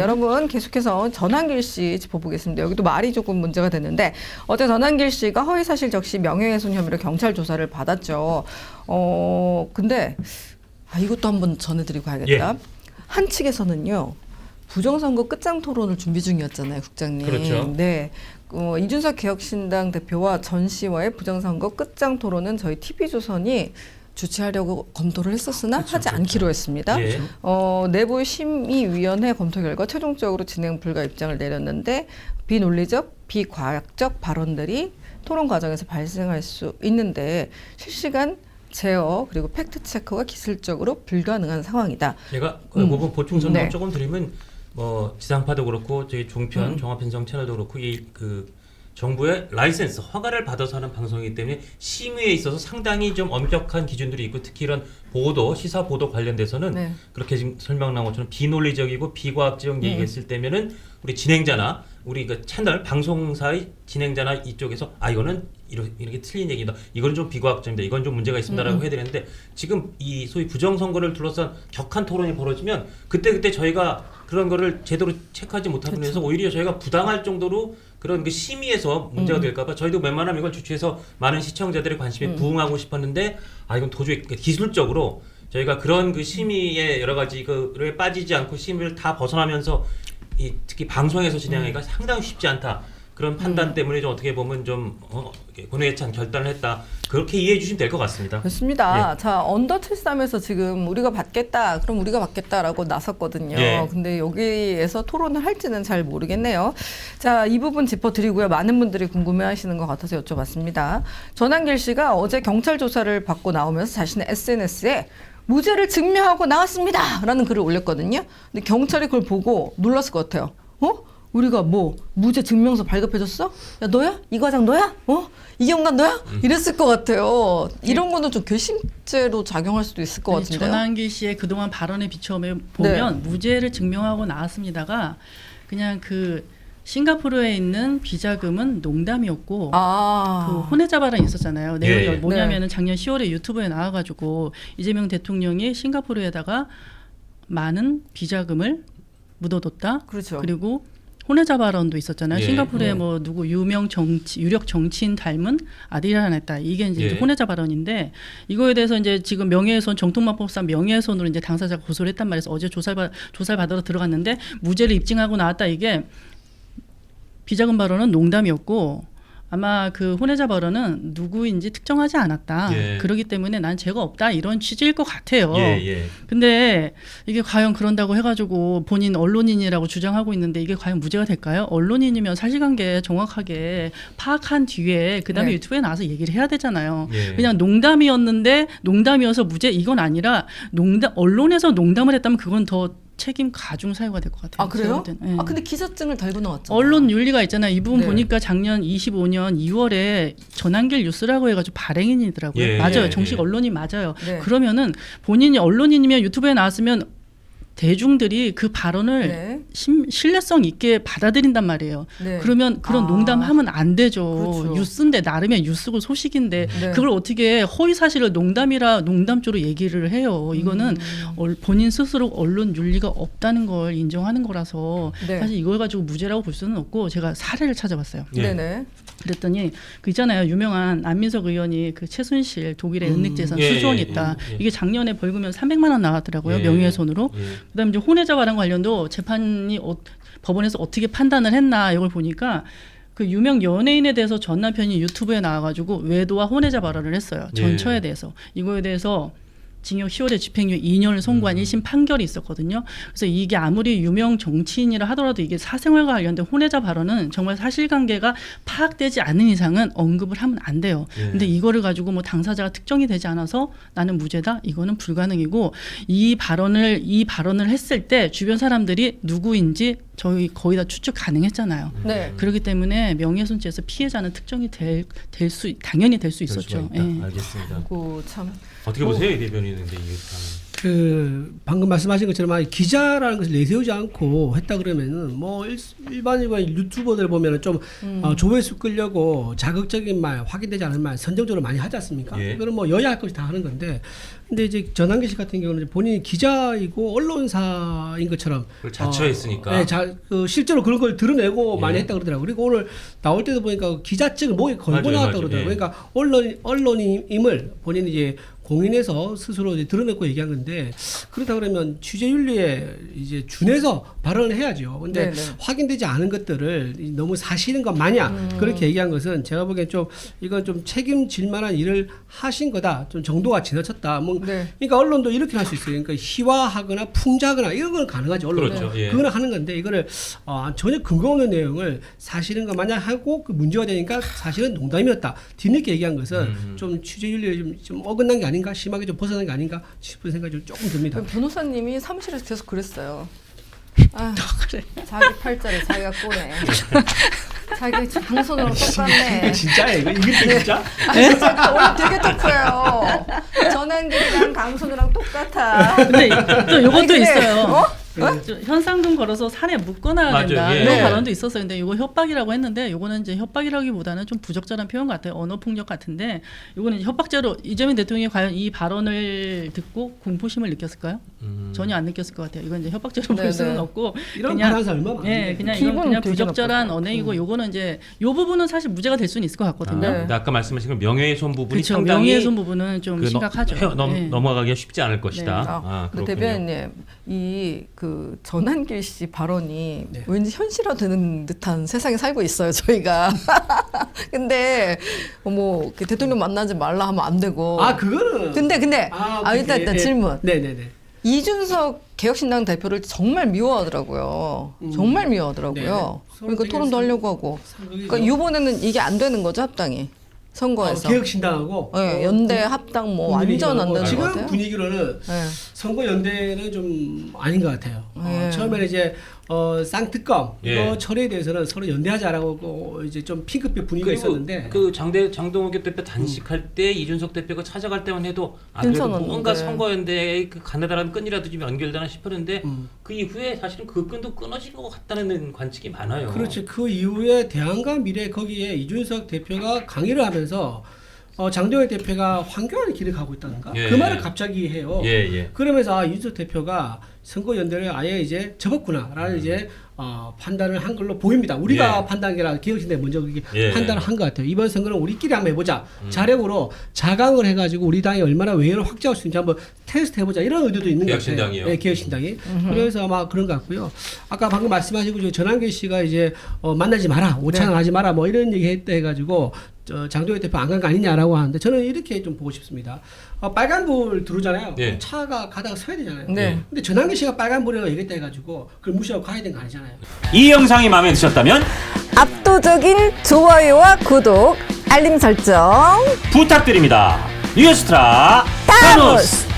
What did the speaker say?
여러분 계속해서 전환길 씨 짚어보겠습니다. 여기도 말이 조금 문제가 됐는데 어제 전환길 씨가 허위사실 적시 명예훼손 혐의로 경찰 조사를 받았죠. 근데 이것도 한번 전해드리고 가야겠다. 예. 한 측에서는요. 부정선거 끝장 토론을 준비 중이었잖아요, 국장님. 그렇죠. 네. 이준석 개혁신당 대표와 전 씨와의 부정선거 끝장 토론은 저희 TV조선이 주최하려고 검토를 했었으나 하지 않기로 했습니다. 예. 내부 심의위원회 검토 결과 최종적으로 진행 불가 입장을 내렸는데 비논리적, 비과학적 발언들이 토론 과정에서 발생할 수 있는데 실시간 제어 그리고 팩트 체크가 기술적으로 불가능한 상황이다. 제가 그 부분 보충 설명 네. 조금 드리면 지상파도 그렇고 저희 종편 종합편성 채널도 그렇고 그 정부의 라이센스 허가를 받아서 하는 방송이기 때문에 심의에 있어서 상당히 좀 엄격한 기준들이 있고 특히 이런 보도 시사 보도 관련돼서는 네. 그렇게 지금 설명 나온 것처럼 비논리적이고 비과학적 얘기가 있을 때면은 우리 진행자나 우리 그 채널 방송사의 진행자나 이쪽에서 이거는 이렇게 틀린 얘기다. 이건 좀 비과학적이다. 이건 좀 문제가 있습니다라고 해야 되는데 지금 이 소위 부정선거를 둘러싼 격한 토론이 벌어지면 그때 저희가 그런 거를 제대로 체크하지 못하고 해서 오히려 저희가 부당할 정도로 그런 그 심의에서 문제가 될까봐 저희도 웬만하면 이걸 주최해서 많은 시청자들의 관심에 부응하고 싶었는데 이건 도저히 기술적으로 저희가 그런 그 심의에 여러 가지 그에 빠지지 않고 심의를 다 벗어나면서 특히 방송에서 진행하기가 상당히 쉽지 않다. 그런 판단 때문에 좀 어떻게 보면 좀 권해찬 결단을 했다. 그렇게 이해해 주시면 될 것 같습니다. 그렇습니다. 예. 자, 언더 73에서 지금 우리가 받겠다. 그럼 우리가 받겠다라고 나섰거든요. 예. 근데 여기에서 토론을 할지는 잘 모르겠네요. 자, 이 부분 짚어드리고요. 많은 분들이 궁금해하시는 것 같아서 여쭤봤습니다. 전환길 씨가 어제 경찰 조사를 받고 나오면서 자신의 SNS에 무죄를 증명하고 나왔습니다. 라는 글을 올렸거든요. 근데 경찰이 그걸 보고 놀랐을 것 같아요. 우리가 무죄 증명서 발급해줬어? 야, 너야? 이 과장 너야? 이경관 너야? 이랬을 것 같아요. 이런 거는 좀 괘씸죄로 작용할 수도 있을 것 같은데요. 전환길 씨의 그동안 발언에 비춰보면 무죄를 증명하고 나왔습니다가 그냥 그 싱가포르에 있는 비자금은 농담이었고 그 혼외자 발언이 있었잖아요. 내용이 예. 뭐냐면은 작년 10월에 유튜브에 나와가지고 이재명 대통령이 싱가포르에다가 많은 비자금을 묻어뒀다. 그렇죠. 그리고 혼외자 발언도 있었잖아요. 예. 싱가포르에 누구 유력 정치인 닮은 아들이 하나 있다. 이게 이제 혼외자 발언인데 이거에 대해서 이제 지금 명예훼손 정통마법상 명예훼손으로 이제 당사자가 고소를 했단 말이에요. 어제 조사를 받으러 들어갔는데 무죄를 입증하고 나왔다. 이게 비자금 발언은 농담이었고 아마 그 혼외자 발언은 누구인지 특정하지 않았다. 예. 그렇기 때문에 난 죄가 없다 이런 취지일 것 같아요. 예. 근데 이게 과연 그런다고 해가지고 본인 언론인이라고 주장하고 있는데 이게 과연 무죄가 될까요? 언론인이면 사실관계 정확하게 파악한 뒤에 그다음에 네. 유튜브에 나와서 얘기를 해야 되잖아요. 예. 그냥 농담이었는데 농담이어서 무죄 이건 아니라 언론에서 농담을 했다면 그건 더 책임 가중 사유가 될 것 같아요. 그래요? 네. 근데 기사증을 달고 나왔잖아요. 언론 윤리가 있잖아요. 이 부분 네. 보니까 작년 25년 2월에 전환길 뉴스라고 해가지고 발행인이더라고요. 예, 맞아요. 예, 정식 예. 언론이 맞아요. 네. 그러면은 본인이 언론인이면 유튜브에 나왔으면 대중들이 그 발언을 네. 신뢰성 있게 받아들인단 말이에요. 네. 그러면 그런 농담하면 안 되죠. 그렇죠. 뉴스인데 나름의 뉴스고 소식인데 네. 그걸 어떻게 허위 사실을 농담조로 얘기를 해요. 이거는 본인 스스로 언론 윤리가 없다는 걸 인정하는 거라서 네. 사실 이걸 가지고 무죄라고 볼 수는 없고 제가 사례를 찾아봤어요. 예. 네네. 그랬더니 그 있잖아요. 유명한 안민석 의원이 그 최순실 독일의 은닉재산 예, 수조원했다. 예. 이게 작년에 벌금이 300만 원 나왔더라고요. 예. 명예훼손으로. 예. 그다음에 이제 혼외자 발언 관련도 재판이 법원에서 어떻게 판단을 했나 이걸 보니까 그 유명 연예인에 대해서 전 남편이 유튜브에 나와가지고 외도와 혼외자 발언을 했어요. 전처에 대해서. 이거에 대해서 징역 10월에 집행유예 2년을 선고한 1심 판결이 있었거든요. 그래서 이게 아무리 유명 정치인이라 하더라도 이게 사생활과 관련된 혼외자 발언은 정말 사실관계가 파악되지 않는 이상은 언급을 하면 안 돼요. 예. 근데 이거를 가지고 당사자가 특정이 되지 않아서 나는 무죄다? 이거는 불가능이고 이 발언을 했을 때 주변 사람들이 누구인지 저희 거의 다 추측 가능했잖아요. 네. 그렇기 때문에 명예훼손죄에서 피해자는 특정이 당연히 될 수 있었죠. 예. 알겠습니다. 참. 어떻게 보세요, 이 대변인인데 이게 참. 그 방금 말씀하신 것처럼 기자라는 것을 내세우지 않고 했다 그러면은 뭐 일반 유튜버들 보면은 좀 조회수 끌려고 자극적인 말, 확인되지 않은 말 선정적으로 많이 하지 않습니까? 예. 이거는 뭐 여야 할 것이 다 하는 건데, 근데 이제 전환기 씨 같은 경우는 본인이 기자이고 언론사인 것처럼 그걸 자처했으니까. 그 실제로 그런 걸 드러내고 예. 많이 했다 그러더라고요. 그리고 오늘 나올 때도 보니까 기자증을 목에 걸고 맞아요, 나왔다 맞아요. 그러더라고요. 예. 그러니까 언론임을 본인이 이제 공인해서 스스로 이제 드러내고 얘기한 건데, 그렇다 그러면 취재윤리에 이제 준해서 발언을 해야죠. 근데 네네. 확인되지 않은 것들을 너무 사실인 것 마냥 그렇게 얘기한 것은 제가 보기엔 좀 이건 좀 책임질 만한 일을 하신 거다. 좀 정도가 지나쳤다. 뭐 네. 그러니까 언론도 이렇게 할 수 있어요. 그러니까 희화하거나 풍자하거나 이런 건 가능하죠. 언론은. 그렇죠. 예. 그거는 하는 건데 이거를 전혀 근거 없는 내용을 사실인 것 마냥 하고 그 문제가 되니까 사실은 농담이었다. 뒤늦게 얘기한 것은 좀 취재윤리에 좀 어긋난 게 아닌가, 심하게 좀 벗어난 게 아닌가 싶은 생각이 좀 조금 듭니다. 변호사님이 사무실에서 계속 그랬어요. 아, 자기 팔자를 자기가 꼬네. 자기 장손으로 똑같네. 진짜예요? 이게 진짜? 아, 진짜 오늘 되게 터프해요. 전환기랑 강손우랑 똑같아. 근데 또 요것도 아니, 근데, 있어요. 어? 저 현상금 걸어서 산에 묶어놔야 맞아요. 된다 예. 이런 네. 발언도 있었어요. 근데 이거 협박이라고 했는데 이거는 이제 협박이라기보다는 좀 부적절한 표현 같아요. 언어 폭력 같은데 이거는 협박죄로 이재명 대통령이 과연 이 발언을 듣고 공포심을 느꼈을까요? 전혀 안 느꼈을 것 같아요. 이건 이제 협박죄로 볼 네, 수는 네. 없고 이런 그냥 발언사 얼마 많은데. 예, 그냥 기분 이건 그냥 되게 부적절한 나쁠 것 언행이고 요거는 이제 요 부분은 사실 무죄가 될 수는 있을 것 같거든요. 네. 근데 아까 말씀하신 그 명예훼손 부분이 그렇죠. 상당히 명예훼손 부분은 좀 심각하죠. 예. 넘어가기가 쉽지 않을 것이다. 네. 아, 근데 그렇군요. 대변인님, 이 그 전환길 씨 발언이 네. 왠지 현실화되는 듯한 세상에 살고 있어요, 저희가. 근데 뭐 이렇게 대통령 만나지 말라 하면 안 되고. 그거는. 근데 일단 질문. 네네네. 이준석 개혁신당 대표를 정말 미워하더라고요. 정말 미워하더라고요. 네네. 그러니까 토론도 하려고 하고. 상극이죠. 그러니까 이번에는 이게 안 되는 거죠, 합당이. 선거에서. 개혁신당하고 네, 연대 합당 뭐 완전 안 되는 것 지금 같아요. 분위기로는 네. 선거 연대는 좀 아닌 것 같아요. 네. 처음에는 이제 쌍특검 예. 이거 처리에 대해서는 서로 연대하자라고 이제 좀 핑크빛 분위기가 있었는데. 그 장동욱이 대표 단식할 때 이준석 대표가 찾아갈 때만 해도 그래도 괜찮았는데. 뭔가 선거연대의 그 가느다란 끈이라도 좀 연결되나 싶었는데 그 이후에 사실은 그 끈도 끊어진 것 같다는 관측이 많아요. 그렇지. 그 이후에 대한과 미래 거기에 이준석 대표가 강의를 하면서 장동혁 대표가 황교안의 길을 가고 있다든가 예. 그 말을 갑자기 해요. 예. 그러면서 이준석 대표가 선거 연대를 아예 이제 접었구나라는 이제 판단을 한 걸로 보입니다. 우리가 예. 판단한 게 아니라 개혁신당이 먼저 그렇게 예. 판단을 한 것 같아요. 이번 선거는 우리끼리 한번 해보자. 자력으로 자강을 해가지고 우리 당이 얼마나 외연을 확장할 수 있는지 한번 테스트 해보자. 이런 의도도 있는 것 같아요. 개혁신당이요? 네, 개혁신당이. 그래서 아마 그런 것 같고요. 아까 방금 말씀하시고 전환길 씨가 이제 만나지 마라, 오찬하지 마라, 뭐 이런 얘기 했다 해가지고 장동혁 대표 안 간 거 아니냐라고 하는데 저는 이렇게 좀 보고 싶습니다. 빨간불 들어오잖아요. 네. 차가 가다가 서야 되잖아요. 네. 근데 전환길 씨가 빨간불이라고 얘기했다 해가지고 그걸 무시하고 가야 되는 거 아니잖아요. 이 영상이 마음에 드셨다면 압도적인 좋아요와 구독, 알림 설정. 부탁드립니다. 뉴스트라 타노스!